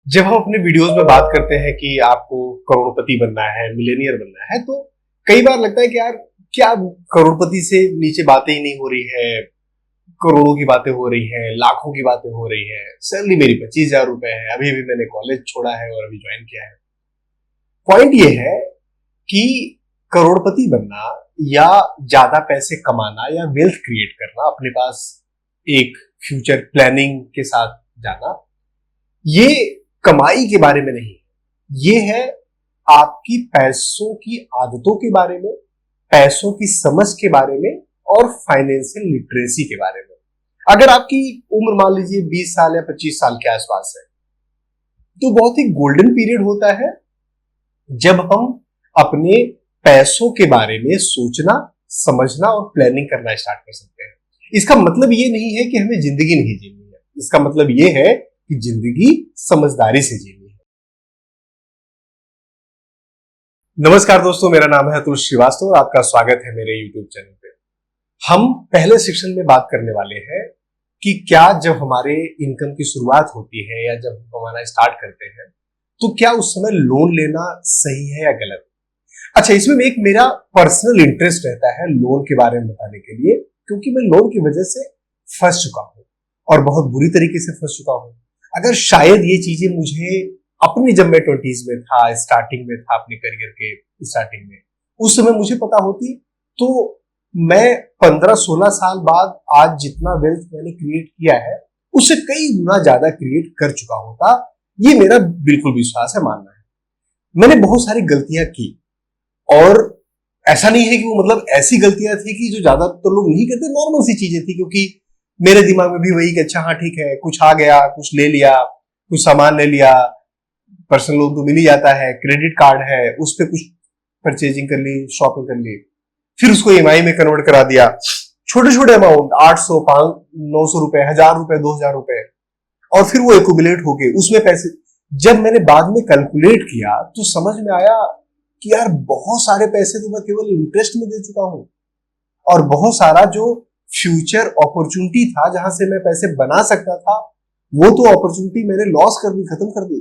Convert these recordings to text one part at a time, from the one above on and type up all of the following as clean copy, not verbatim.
जब हम अपने वीडियोस में बात करते हैं कि आपको करोड़पति बनना है, मिलेनियर बनना है, तो कई बार लगता है कि यार क्या करोड़पति से नीचे बातें ही नहीं हो रही है। करोड़ों की बातें हो रही हैं, लाखों की बातें हो रही हैं। सैलरी मेरी 25,000 रुपए है, अभी भी मैंने कॉलेज छोड़ा है और अभी ज्वाइन किया है। पॉइंट ये है कि करोड़पति बनना या ज्यादा पैसे कमाना या वेल्थ क्रिएट करना, अपने पास एक फ्यूचर प्लानिंग के साथ जाना, ये कमाई के बारे में नहीं, ये है आपकी पैसों की आदतों के बारे में, पैसों की समझ के बारे में और फाइनेंशियल लिटरेसी के बारे में। अगर आपकी उम्र मान लीजिए 20 साल या 25 साल के आसपास है, तो बहुत ही गोल्डन पीरियड होता है जब हम अपने पैसों के बारे में सोचना, समझना और प्लानिंग करना स्टार्ट कर सकते हैं। इसका मतलब ये नहीं है कि हमें जिंदगी नहीं जीनी है, इसका मतलब ये है कि जिंदगी समझदारी से जीनी है। नमस्कार दोस्तों, मेरा नाम है अतुल श्रीवास्तव और आपका स्वागत है मेरे YouTube चैनल पे। हम पहले सेक्शन में बात करने वाले हैं कि क्या जब हमारे इनकम की शुरुआत होती है या जब हम कमाना स्टार्ट करते हैं, तो क्या उस समय लोन लेना सही है या गलत। अच्छा, इसमें एक मेरा पर्सनल इंटरेस्ट रहता है लोन के बारे में बताने के लिए, क्योंकि मैं लोन की वजह से फंस चुका हूं और बहुत बुरी तरीके से फंस चुका हूं। अगर शायद ये चीजें मुझे अपनी, जब मैं 20s में था, स्टार्टिंग में था अपने करियर के स्टार्टिंग में, उस समय मुझे पता होती, तो मैं 15-16 साल बाद आज जितना वेल्थ मैंने क्रिएट किया है उससे कई गुना ज्यादा क्रिएट कर चुका होता। ये मेरा बिल्कुल विश्वास है, मानना है। मैंने बहुत सारी गलतियां की और ऐसा नहीं है कि वो मतलब ऐसी गलतियां थी कि जो ज्यादातर लोग नहीं करते, नॉर्मल सी चीजें थी, क्योंकि मेरे दिमाग में भी वही कि अच्छा हाँ ठीक है, कुछ आ गया, कुछ ले लिया, कुछ सामान ले लिया, पर्सनल लोन तो मिल ही जाता है, क्रेडिट कार्ड है, उस पर कुछ परचेजिंग कर ली, शॉपिंग कर ली, फिर उसको ईएमआई में कन्वर्ट करा दिया। छोटे छोटे अमाउंट, 800, 900 रुपए, 1000 रुपए, 2000 रुपए, और फिर वो एक्यूमुलेट हो गए उसमें पैसे। जब मैंने बाद में कैलकुलेट किया तो समझ में आया कि यार बहुत सारे पैसे तो मैं केवल इंटरेस्ट में दे चुका हूं, और बहुत सारा जो फ्यूचर अपॉर्चुनिटी था जहां से मैं पैसे बना सकता था, वो तो अपॉर्चुनिटी मैंने लॉस कर दी, खत्म कर दी।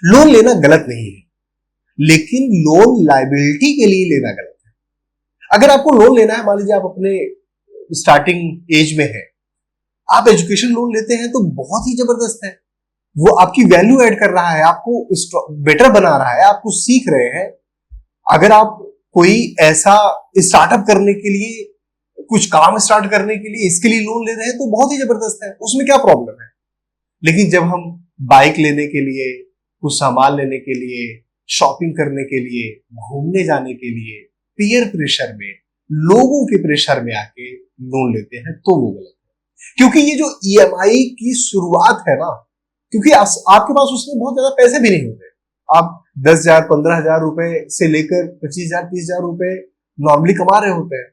लोन लेना गलत नहीं है, लेकिन लोन लायबिलिटी के लिए लेना गलत है। अगर आपको लोन लेना है, मान लीजिए आप अपने स्टार्टिंग एज में है, आप एजुकेशन लोन लेते हैं तो बहुत ही जबरदस्त है। वो आपकी वैल्यू ऐड कर रहा है, आपको बेटर बना रहा है, आपको सीख रहे हैं। अगर आप कोई ऐसा स्टार्टअप करने के लिए, कुछ काम स्टार्ट करने के लिए इसके लिए लोन ले रहे हैं तो बहुत ही जबरदस्त है, उसमें क्या प्रॉब्लम है। लेकिन जब हम बाइक लेने के लिए, कुछ सामान लेने के लिए, शॉपिंग करने के लिए, घूमने जाने के लिए, पीयर प्रेशर में, लोगों के प्रेशर में आके लोन लेते हैं, तो वो गलत है। क्योंकि ये जो ईएमआई की शुरुआत है ना, क्योंकि आपके पास उसमें बहुत ज्यादा पैसे भी नहीं होते। आप 10,000, 15,000 रुपए से लेकर 25,000, 30,000 रुपए नॉर्मली कमा रहे होते हैं,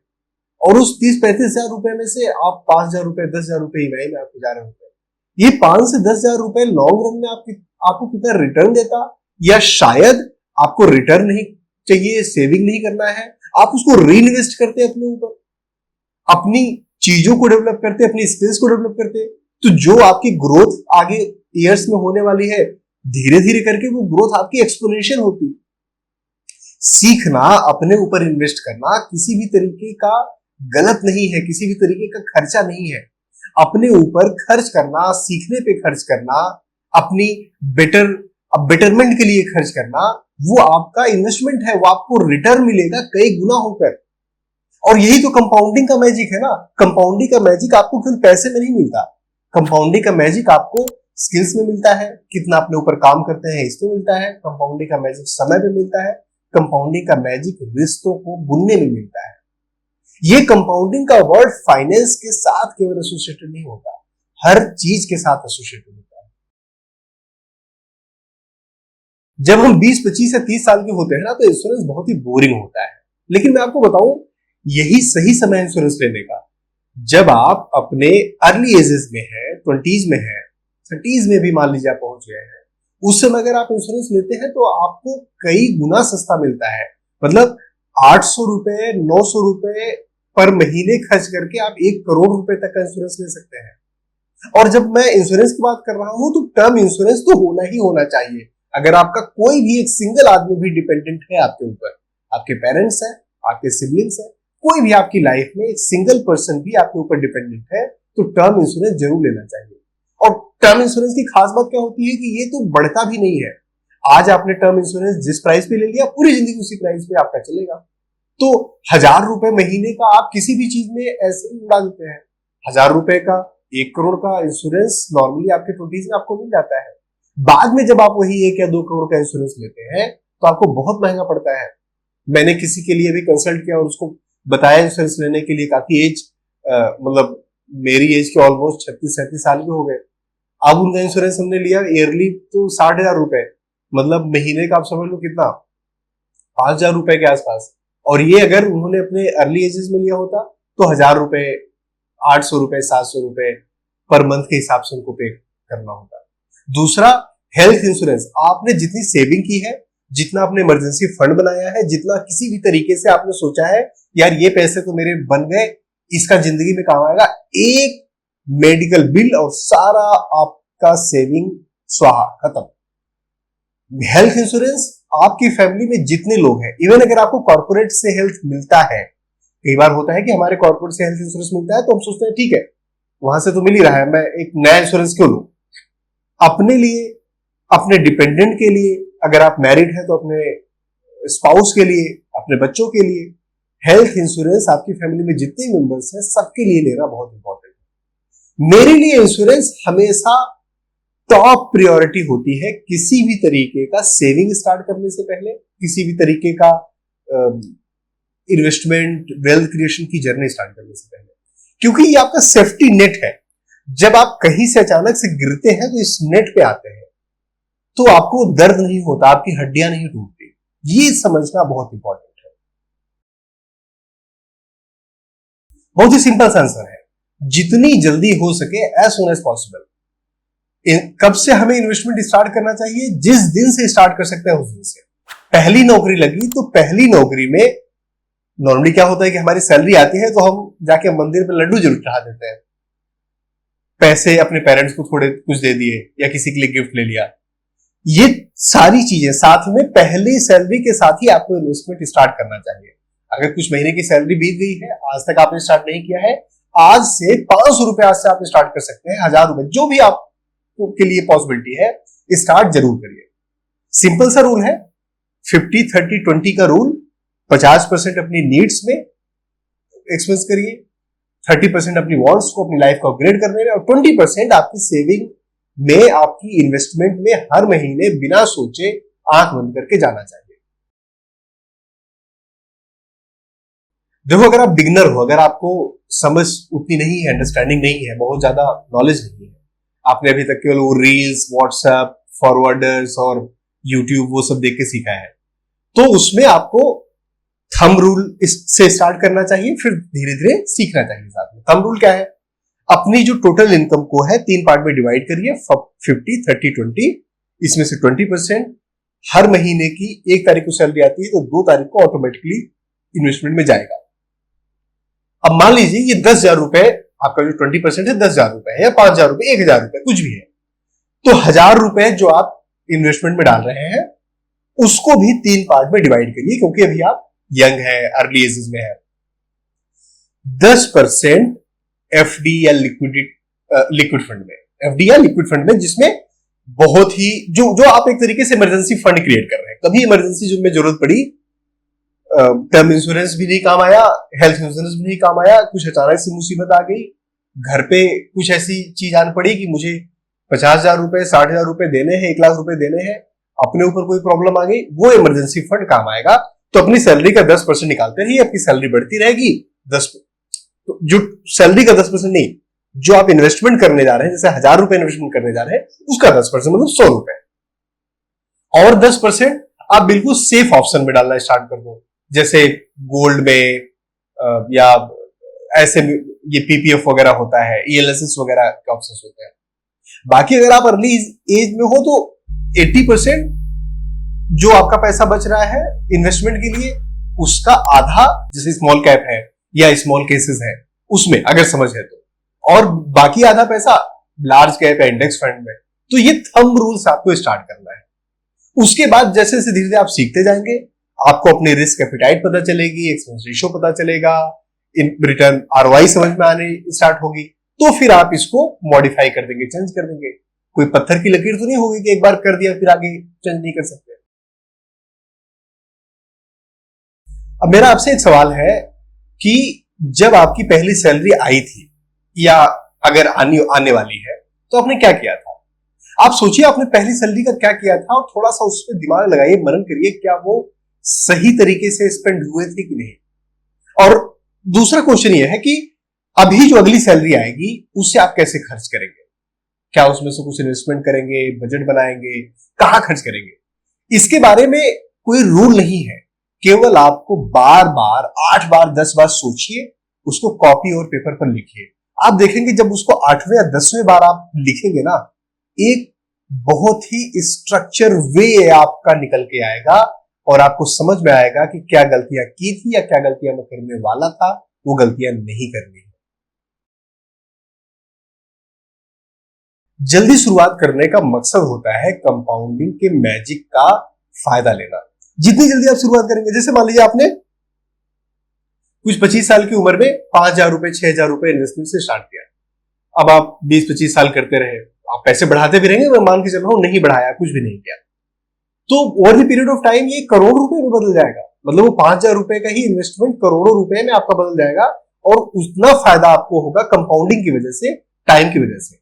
और उस 30-35,000 रुपए में से आप 5,000 रुपए, 10,000 रुपए ईएमआई में आपको जा रहे होते हैं। ये 5 से 10,000 रुपए लॉन्ग रन में आपको कितना रिटर्न देता, या शायद आपको रिटर्न नहीं चाहिए, सेविंग नहीं करना है, आप उसको री इन्वेस्ट करते अपने ऊपर, अपनी चीजों को डेवलप करते, अपनी स्किल्स को डेवलप करते, तो जो आपकी ग्रोथ आगे ईयर्स में होने वाली है, धीरे धीरे करके वो ग्रोथ आपकी एक्सपोनेंशियल होती। सीखना, अपने ऊपर इन्वेस्ट करना किसी भी तरीके का गलत नहीं है, किसी भी तरीके का खर्चा नहीं है। अपने ऊपर खर्च करना, सीखने पे खर्च करना, अपनी बेटरमेंट के लिए खर्च करना, वो आपका इन्वेस्टमेंट है, वो आपको रिटर्न मिलेगा कई गुना होकर। और यही तो कंपाउंडिंग का मैजिक है ना। कंपाउंडिंग का मैजिक आपको केवल पैसे में नहीं मिलता, कंपाउंडिंग का मैजिक आपको स्किल्स में मिलता है, कितना अपने ऊपर काम करते हैं इसमें मिलता है, कंपाउंडिंग का मैजिक समय में मिलता है, कंपाउंडिंग का मैजिक रिश्तों को बुनने में मिलता है। ये कंपाउंडिंग का वर्ड फाइनेंस के साथ केवल एसोसिएटेड नहीं होता, हर चीज के साथ एसोसिएटेड होता है। जब हम 20, 25 या 30 साल के होते हैं ना, तो इंश्योरेंस बहुत ही बोरिंग होता है। लेकिन मैं आपको बताऊं, यही सही समय है इंश्योरेंस लेने का, जब आप अपने अर्ली एजेस में है, 20s में है, 30s में भी मान लीजिए आप पहुंच गए हैं, उस समय अगर आप इंश्योरेंस लेते हैं तो आपको कई गुना सस्ता मिलता है। मतलब 800 रुपए, 900 रुपए पर महीने खर्च करके आप 1 करोड़ रुपए तक का इंश्योरेंस ले सकते हैं। और जब मैं इंश्योरेंस की बात कर रहा हूं तो टर्म इंश्योरेंस तो होना ही होना चाहिए। अगर आपका कोई भी एक सिंगल आदमी भी डिपेंडेंट है आपके ऊपर, आपके पेरेंट्स हैं, आपके सिबलिंग्स हैं, कोई भी आपकी लाइफ में एक सिंगल पर्सन भी आपके ऊपर डिपेंडेंट है, तो टर्म इंश्योरेंस जरूर लेना चाहिए। और टर्म इंश्योरेंस की खास बात क्या होती है कि ये तो बढ़ता भी नहीं है। आज आपने टर्म इंश्योरेंस जिस प्राइस पे ले लिया, पूरी जिंदगी उसी प्राइस पे आपका चलेगा। तो 1,000 रुपए महीने का आप किसी भी चीज में ऐसे ही उड़ा देते हैं। 1,000 रुपए का 1 करोड़ का इंश्योरेंस नॉर्मली आपके 20s में आपको मिल जाता है। बाद में जब आप वही 1 या 2 करोड़ का इंश्योरेंस लेते हैं तो आपको बहुत महंगा पड़ता है। मैंने किसी के लिए भी कंसल्ट किया और उसको बताया इंश्योरेंस लेने के लिए, काफी एज मतलब मेरी एज के ऑलमोस्ट 36-37 साल के हो गए। अब उनका इंश्योरेंस हमने लिया ईयरली तो 60,000 रुपए, मतलब महीने का आप समझ लो कितना, 5,000 रुपए के आसपास। और ये अगर उन्होंने अपने अर्ली एजेस में लिया होता तो 1,000 रुपए, 800 रुपए, 700 रुपए पर मंथ के हिसाब से उनको पे करना होता। दूसरा, हेल्थ इंश्योरेंस। आपने जितनी सेविंग की है, जितना आपने इमरजेंसी फंड बनाया है, जितना किसी भी तरीके से आपने सोचा है यार ये पैसे तो मेरे बन गए, इसका जिंदगी में काम आएगा, एक मेडिकल बिल और सारा आपका सेविंग स्वाहा, खत्म। हेल्थ इंश्योरेंस आपकी फैमिली में जितने लोग हैं, इवन अगर आपको कॉर्पोरेट से हेल्थ मिलता है, कई बार होता है कि हमारे कॉर्पोरेट से हेल्थ इंश्योरेंस मिलता है तो हम सोचते हैं ठीक है वहां से तो मिल ही रहा है, मैं एक नया इंश्योरेंस क्यों लूं। अपने लिए, अपने डिपेंडेंट के लिए, अगर आप मैरिड हैं तो अपने स्पाउस के लिए, अपने बच्चों के लिए, हेल्थ इंश्योरेंस आपकी फैमिली में जितने मेंबर्स हैं सबके लिए लेना बहुत इंपॉर्टेंट है। मेरे लिए इंश्योरेंस हमेशा टॉप प्रायोरिटी होती है किसी भी तरीके का सेविंग स्टार्ट करने से पहले, किसी भी तरीके का इन्वेस्टमेंट, वेल्थ क्रिएशन की जर्नी स्टार्ट करने से पहले, क्योंकि ये आपका सेफ्टी नेट है। जब आप कहीं से अचानक से गिरते हैं तो इस नेट पे आते हैं तो आपको दर्द नहीं होता, आपकी हड्डियां नहीं टूटती। ये समझना बहुत इंपॉर्टेंट है। बहुत ही सिंपल सा आंसर है, जितनी जल्दी हो सके, एज सून एज पॉसिबल। कब से हमें इन्वेस्टमेंट स्टार्ट करना चाहिए? जिस दिन से स्टार्ट कर सकते हैं उस दिन से। पहली नौकरी लगी तो पहली नौकरी में नॉर्मली क्या होता है कि हमारी सैलरी आती है तो हम जाके मंदिर पे लड्डू जरूर चढ़ा देते हैं, पैसे अपने पेरेंट्स को थोड़े कुछ दे दिए या किसी के लिए गिफ्ट ले लिया। ये सारी चीजें साथ में पहली सैलरी के साथ ही आपको इन्वेस्टमेंट स्टार्ट करना चाहिए। अगर कुछ महीने की सैलरी बीत गई है, आज तक आपने स्टार्ट नहीं किया है, आज से 500 रुपए आज से आप स्टार्ट कर सकते हैं, 1,000 रुपए, जो भी आप के लिए पॉसिबिलिटी है, स्टार्ट जरूर करिए। सिंपल सा रूल है, 50-30-20 का रूल। 50% अपनी नीड्स में एक्सपेंस करिए, 30% अपनी वांट्स को, अपनी लाइफ को अपग्रेड करने में, और 20% आपकी सेविंग में, आपकी इन्वेस्टमेंट में हर महीने बिना सोचे आंख बंद करके जाना चाहिए। देखो, अगर आप बिगिनर हो, अगर आपको समझ उतनी नहीं है, अंडरस्टैंडिंग नहीं है, बहुत ज्यादा नॉलेज नहीं है, आपने अभी तक केवल वो रील्स, व्हाट्सएप, फॉरवर्डर्स और यूट्यूब वो सब देख के सीखा है, तो उसमें आपको थंब रूल से स्टार्ट करना चाहिए, फिर धीरे धीरे सीखना चाहिए साथ में। थंब रूल क्या है? अपनी जो टोटल इनकम को है 3 पार्ट में डिवाइड करिए, 50-30-20। इसमें से 20% हर महीने की 1 तारीख को सैलरी आती है तो 2 तारीख को ऑटोमेटिकली इन्वेस्टमेंट में जाएगा। अब मान लीजिए ये 10,000 रुपए, आपका जो 20% है 10,000 रुपए है, या 5,000 रुपए, 1,000 रुपए, कुछ भी है, तो 1,000 रुपए जो आप इन्वेस्टमेंट में डाल रहे हैं उसको भी 3 पार्ट में डिवाइड करिए, क्योंकि अभी आप यंग है, अर्ली एजेस में है। 10% एफडी या लिक्विड फंड में, एफडी या लिक्विड फंड में, जिसमें बहुत ही जो आप एक तरीके से इमरजेंसी फंड क्रिएट कर रहे हैं। कभी इमरजेंसी जो में जरूरत पड़ी, टर्म इंश्योरेंस भी नहीं काम आया, हेल्थ इंश्योरेंस भी नहीं काम आया, कुछ अचानक से मुसीबत आ गई, घर पे कुछ ऐसी चीज आन पड़ी कि मुझे 50,000 रुपए, 60,000 रुपए देने हैं, 1 लाख रुपए देने हैं, अपने ऊपर कोई प्रॉब्लम आ गई, वो इमरजेंसी फंड काम आएगा। तो अपनी सैलरी का 10% निकालते रहिए, आपकी सैलरी बढ़ती रहेगी। 10 तो जो सैलरी का 10% नहीं, जो आप इन्वेस्टमेंट करने जा रहे हैं, जैसे 1,000 रुपए इन्वेस्टमेंट करने जा रहे हैं, उसका 10% मतलब 100 रुपए, और 10% आप बिल्कुल सेफ ऑप्शन में डालना स्टार्ट कर दो, जैसे गोल्ड में, या ऐसे ये पीपीएफ वगैरह होता है, ईएलएसएस वगैरह के ऑप्शंस होते हैं। बाकी अगर आप अर्ली एज में हो तो 80% जो आपका पैसा बच रहा है इन्वेस्टमेंट के लिए, उसका आधा, जैसे स्मॉल कैप है या स्मॉल केसेस है, उसमें अगर समझ है तो, और बाकी आधा पैसा लार्ज कैप या इंडेक्स फंड में, तो ये थंब रूल्स आपको स्टार्ट करना है। उसके बाद जैसे जैसे धीरे धीरे आप सीखते जाएंगे, आपको अपनी रिस्क एपिटाइट पता चलेगी, एक्सपेंस रेशियो पता चलेगा, इन रिटर्न आरओआई समझ में आने स्टार्ट होगी, तो फिर आप इसको मॉडिफाई कर देंगे, चेंज कर देंगे। कोई पत्थर की लकीर तो नहीं होगी कि एक बार कर दिया फिर आगे चेंज नहीं कर सकते। अब मेरा आपसे एक सवाल है कि जब आपकी पहली सैलरी आई थी या अगर आने वाली है, तो आपने क्या किया था? आप सोचिए आपने पहली सैलरी का क्या किया था और थोड़ा सा उस पर दिमाग लगाइए, मनन करिए, क्या वो सही तरीके से स्पेंड हुए थे कि नहीं। और दूसरा क्वेश्चन ये है कि अभी जो अगली सैलरी आएगी उससे आप कैसे खर्च करेंगे? क्या उसमें से कुछ इन्वेस्टमेंट करेंगे, बजट बनाएंगे, कहां खर्च करेंगे? इसके बारे में कोई रूल नहीं है, केवल आपको बार बार 8 बार 10 बार सोचिए, उसको कॉपी और पेपर पर लिखिए। आप देखेंगे जब उसको 8वें या 10वें बार आप लिखेंगे ना, एक बहुत ही स्ट्रक्चर वे आपका निकल के आएगा और आपको समझ में आएगा कि क्या गलतियां की थी या क्या गलतियां मैं करने वाला था, वो गलतियां नहीं करनी है। जल्दी शुरुआत करने का मकसद होता है कंपाउंडिंग के मैजिक का फायदा लेना। जितनी जल्दी आप शुरुआत करेंगे, जैसे मान लीजिए आपने कुछ 25 साल की उम्र में 5,000 रुपए 6,000 रुपए इन्वेस्टमेंट से स्टार्ट किया, अब आप 20-25 साल करते रहे, आप पैसे बढ़ाते भी रहेंगे, मैं मान के चल रहा हूं नहीं बढ़ाया, कुछ भी नहीं किया, तो over the period of time ये करोड़ रुपए में बदल जाएगा। मतलब वो 5,000 रुपए का ही इन्वेस्टमेंट करोड़ों रुपए में आपका बदल जाएगा और उतना फायदा आपको होगा कंपाउंडिंग की वजह से, टाइम की वजह से।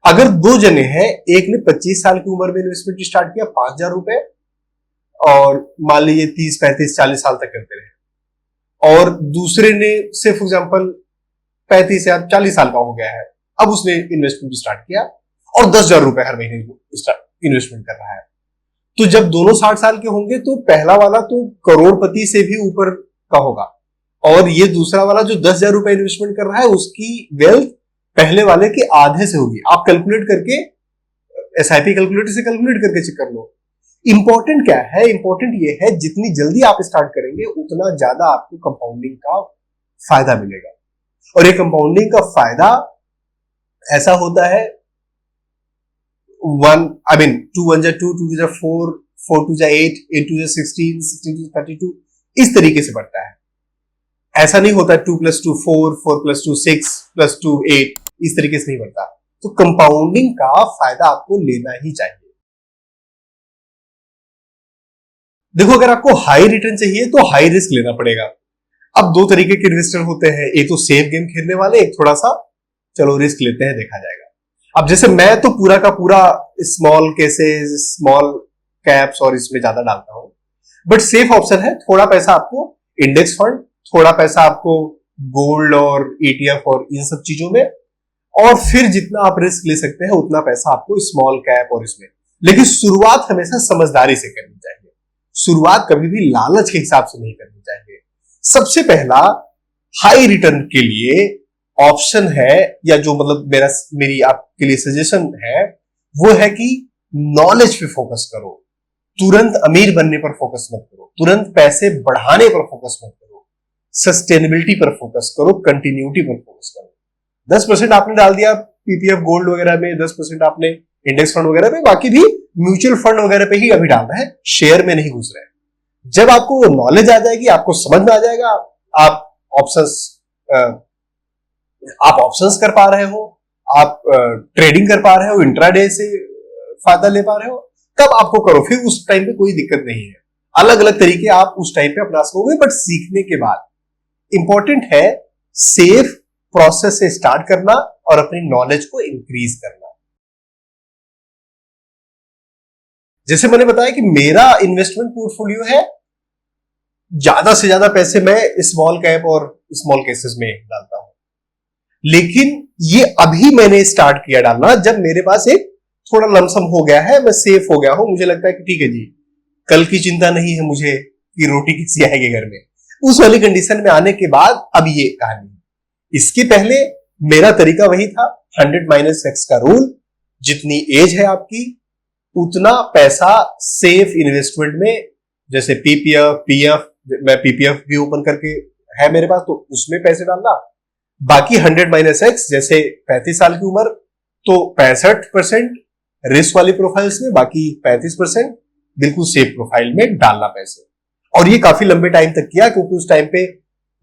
अगर दो जने हैं, एक ने 25 साल की उम्र में इन्वेस्टमेंट स्टार्ट किया 5,000 रुपए और मान लीजिए 30-35-40 साल तक करते रहे, और दूसरे ने से फॉर एग्जांपल 35 या 40 साल का हो गया है, अब उसने इन्वेस्टमेंट स्टार्ट किया और 10,000 रुपए हर महीने इन्वेस्टमेंट कर रहा है, तो जब दोनों 60 साल के होंगे तो पहला वाला तो करोड़पति से भी ऊपर का होगा, और ये दूसरा वाला जो 10,000 रुपए इन्वेस्टमेंट कर रहा है उसकी वेल्थ पहले वाले के आधे से होगी। आप कैलकुलेट करके, एसआईपी कैलकुलेटर से कैलकुलेट करके चेक कर लो। इंपॉर्टेंट क्या है? इंपॉर्टेंट ये है जितनी जल्दी आप स्टार्ट करेंगे उतना ज्यादा आपको कंपाउंडिंग का फायदा मिलेगा। और ये कंपाउंडिंग का फायदा ऐसा होता है, 2 1 2 2 4 4 2 8 8 2 16 16 2 32 इस तरीके से बढ़ता है। ऐसा नहीं होता 2 + 2 4 4 + 2 6 + 2 8, इस तरीके से नहीं बढ़ता। तो कंपाउंडिंग का फायदा आपको लेना ही चाहिए। देखो, अगर आपको हाई रिटर्न चाहिए तो हाई रिस्क लेना पड़ेगा। अब दो तरीके के इन्वेस्टर होते हैं, एक तो सेफ गेम खेलने वाले, एक थोड़ा सा चलो रिस्क लेते हैं देखा जाएगा। अब जैसे मैं तो पूरा का पूरा स्मॉल केसेस, स्मॉल कैप्स और इसमें ज्यादा डालता हूं, बट सेफ ऑप्शन है थोड़ा पैसा आपको इंडेक्स फंड, थोड़ा पैसा आपको गोल्ड और ईटीएफ और इन सब चीजों में, और फिर जितना आप रिस्क ले सकते हैं उतना पैसा आपको स्मॉल कैप और इसमें। लेकिन शुरुआत हमेशा समझदारी से करनी चाहिए, शुरुआत कभी भी लालच के हिसाब से नहीं करनी चाहिए। सबसे पहला हाई रिटर्न के लिए ऑप्शन है, या जो मतलब मेरी आपके लिए सजेशन है, वो है कि नॉलेज पे फोकस करो। तुरंत अमीर बनने पर फोकस मत करो, तुरंत पैसे बढ़ाने पर फोकस मत करो, सस्टेनेबिलिटी पर फोकस करो, कंटिन्यूटी पर फोकस करो। 10% आपने डाल दिया पीपीएफ गोल्ड वगैरह में, 10% आपने इंडेक्स फंड वगैरह में, बाकी भी म्यूचुअल फंड वगैरह पे ही अभी डालना है, शेयर में नहीं घुस रहे। जब आपको नॉलेज आ जाएगी, आपको समझ में आ जाएगा, आप ऑप्शंस कर पा रहे हो, आप ट्रेडिंग कर पा रहे हो, इंट्राडे से फायदा ले पा रहे हो, तब आपको करो। फिर उस टाइम पे कोई दिक्कत नहीं है, अलग अलग तरीके आप उस टाइम पे अपना सकोगे, बट सीखने के बाद। इंपॉर्टेंट है सेफ प्रोसेस से स्टार्ट करना और अपनी नॉलेज को इंक्रीज करना। जैसे मैंने बताया कि मेरा इन्वेस्टमेंट पोर्टफोलियो है, ज्यादा से ज्यादा पैसे मैं स्मॉल कैप और स्मॉल केसेस में डालता हूं, लेकिन ये अभी मैंने स्टार्ट किया डालना जब मेरे पास एक थोड़ा लमसम हो गया है, मैं सेफ हो गया हूं, मुझे लगता है कि ठीक है जी, कल की चिंता नहीं है मुझे कि रोटी कैसी आएगी घर में, उस वाली कंडीशन में आने के बाद अब ये कहानी है। इसके पहले मेरा तरीका वही था, 100 - X का रूल, जितनी एज है आपकी उतना पैसा सेफ इन्वेस्टमेंट में, जैसे पीपीएफ, पीएफ, मैं पीपीएफ भी ओपन करके है मेरे पास, तो उसमें पैसे डालना। बाकी 100 - X, जैसे 35 साल की उम्र तो 65% रिस्क वाली प्रोफाइल्स में, बाकी 35% बिल्कुल सेफ प्रोफाइल में डालना पैसे। और ये काफी लंबे टाइम तक किया, क्योंकि उस टाइम पे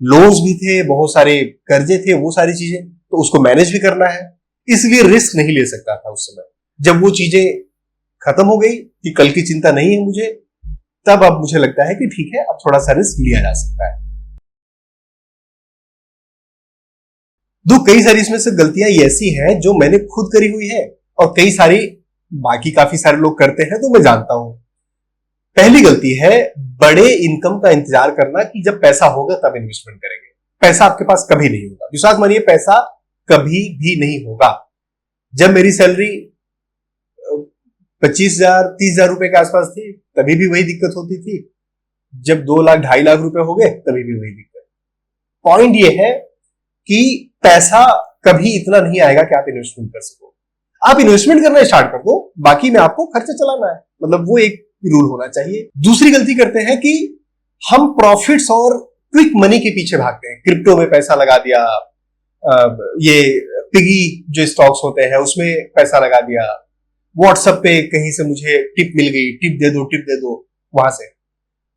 लोन्स भी थे, बहुत सारे कर्जे थे, वो सारी चीजें, तो उसको मैनेज भी करना है, इसलिए रिस्क नहीं ले सकता था उस समय। जब वो चीजें खत्म हो गई कि कल की चिंता नहीं है मुझे, तब अब मुझे लगता है कि ठीक है, अब थोड़ा सा रिस्क लिया जा सकता है। दो कई सारी इसमें से गलतियां ऐसी हैं जो मैंने खुद करी हुई है, और कई सारी बाकी काफी सारे लोग करते हैं, तो मैं जानता हूं। पहली गलती है बड़े इनकम का इंतजार करना कि जब पैसा होगा तब इन्वेस्टमेंट करेंगे। पैसा आपके पास कभी नहीं होगा, विश्वास मानिए, पैसा कभी भी नहीं होगा। जब मेरी सैलरी 25,000 30,000 रुपए के आसपास थी, तभी भी वही दिक्कत होती थी। जब 2 लाख 2.5 लाख रुपए हो गए, तभी भी वही दिक्कत। पॉइंट ये है कि पैसा कभी इतना नहीं आएगा कि आप इन्वेस्टमेंट कर सको। आप इन्वेस्टमेंट करना स्टार्ट कर दो, बाकी में आपको खर्चा चलाना है, मतलब वो एक रूल होना चाहिए। दूसरी गलती करते हैं कि हम प्रॉफिट्स और क्विक मनी के पीछे भागते हैं। क्रिप्टो में पैसा लगा दिया, ये पिगी जो स्टॉक्स होते हैं उसमें पैसा लगा दिया, व्हाट्सएप पे कहीं से मुझे टिप मिल गई, टिप दे दो वहां से,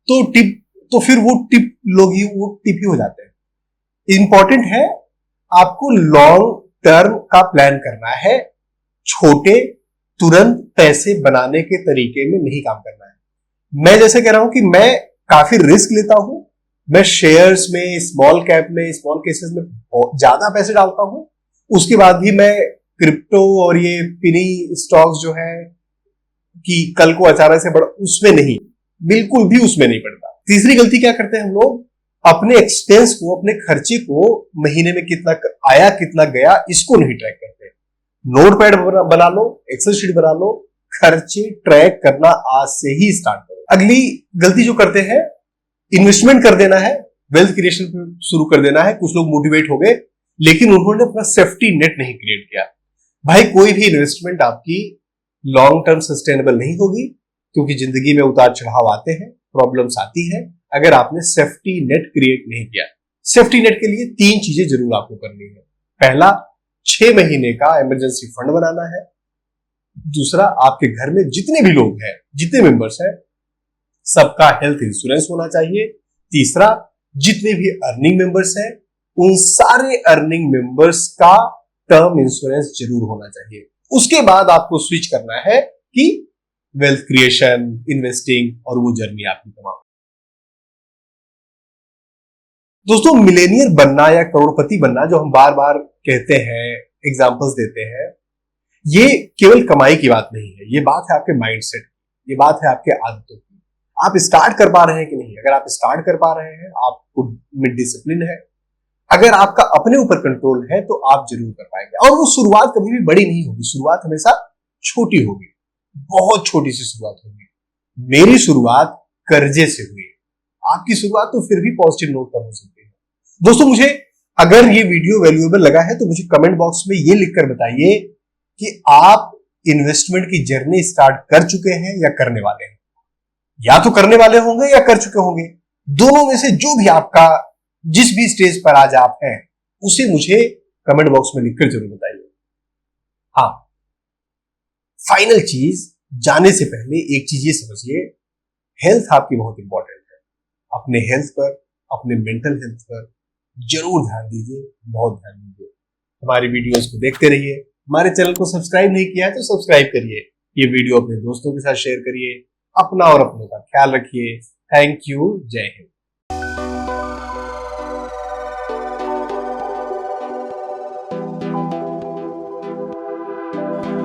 तो टिप, तो फिर वो टिप लोग ही वो टिप ही हो जाते हैं। इंपॉर्टेंट है आपको लॉन्ग टर्म का प्लान करना है, छोटे तुरंत पैसे बनाने के तरीके में नहीं काम करना है। मैं जैसे कह रहा हूं कि मैं काफी रिस्क लेता हूं, मैं शेयर्स में, स्मॉल कैप में, स्मॉल केसेस में ज्यादा पैसे डालता हूं, उसके बाद भी मैं क्रिप्टो और ये पिनी स्टॉक्स जो है कि कल को अचानक से बढ़, उसमें नहीं, बिल्कुल भी उसमें नहीं पड़ता। तीसरी गलती क्या करते हैं हम लोग, अपने एक्सपेंस को, अपने खर्चे को, महीने में कितना आया कितना गया, इसको नहीं ट्रैक करते। नोटपैड बना लो, एक्सेल शीट बना लो, खर्चे ट्रैक करना आज से ही स्टार्ट करो। अगली गलती जो करते हैं, इन्वेस्टमेंट कर देना है, वेल्थ क्रिएशन शुरू कर देना है। कुछ लोग मोटिवेट हो गए, लेकिन उन्होंने अपना सेफ्टी नेट नहीं क्रिएट किया। भाई कोई भी इन्वेस्टमेंट आपकी लॉन्ग टर्म सस्टेनेबल नहीं होगी, क्योंकि जिंदगी में उतार चढ़ाव आते हैं, प्रॉब्लम्स आती है, अगर आपने सेफ्टी नेट क्रिएट नहीं किया। सेफ्टी नेट के लिए 3 चीजें जरूर आपको करनी है। पहला, 6 महीने का इमरजेंसी फंड बनाना है। दूसरा, आपके घर में जितने भी लोग हैं, जितने मेंबर्स हैं, सबका हेल्थ इंश्योरेंस होना चाहिए। तीसरा, जितने भी अर्निंग मेंबर्स हैं, उन सारे अर्निंग मेंबर्स का टर्म इंश्योरेंस जरूर होना चाहिए। उसके बाद आपको स्विच करना है कि वेल्थ क्रिएशन, इन्वेस्टिंग और वो जर्नी आपकी तमाम। दोस्तों, मिलेनियर बनना या करोड़पति बनना जो हम बार बार कहते हैं, एग्जांपल्स देते हैं, ये केवल कमाई की बात नहीं है, ये बात है आपके माइंडसेट की, ये बात है आपके आदतों की। आप स्टार्ट कर पा रहे हैं कि नहीं? अगर आप स्टार्ट कर पा रहे हैं, आपको में डिसिप्लिन है, अगर आपका अपने ऊपर कंट्रोल है, तो आप जरूर कर पाएंगे। और वो शुरुआत कभी भी बड़ी नहीं होगी, शुरुआत हमेशा छोटी होगी, बहुत छोटी सी शुरुआत होगी। मेरी शुरुआत कर्जे से हुई, आपकी शुरुआत तो फिर भी पॉजिटिव नोट पर हो सकती है। दोस्तों, मुझे अगर ये वीडियो वैल्यूएबल लगा है तो मुझे कमेंट बॉक्स में ये लिखकर बताइए कि आप इन्वेस्टमेंट की जर्नी स्टार्ट कर चुके हैं या करने वाले हैं। या तो करने वाले होंगे या कर चुके होंगे, दोनों में से जो भी आपका, जिस भी स्टेज पर आज आप हैं, उसे मुझे कमेंट बॉक्स में लिखकर जरूर बताइए। हाँ, फाइनल चीज, जाने से पहले एक चीज ये समझिए, हेल्थ आपकी बहुत इंपॉर्टेंट है। अपने हेल्थ पर, अपने मेंटल हेल्थ पर जरूर ध्यान दीजिए, बहुत ध्यान दीजिए। हमारी वीडियोस को देखते रहिए। हमारे चैनल को सब्सक्राइब नहीं किया है तो सब्सक्राइब करिए। ये वीडियो अपने दोस्तों के साथ शेयर करिए। अपना और अपनों का ख्याल रखिए। Thank you. जय हिंद।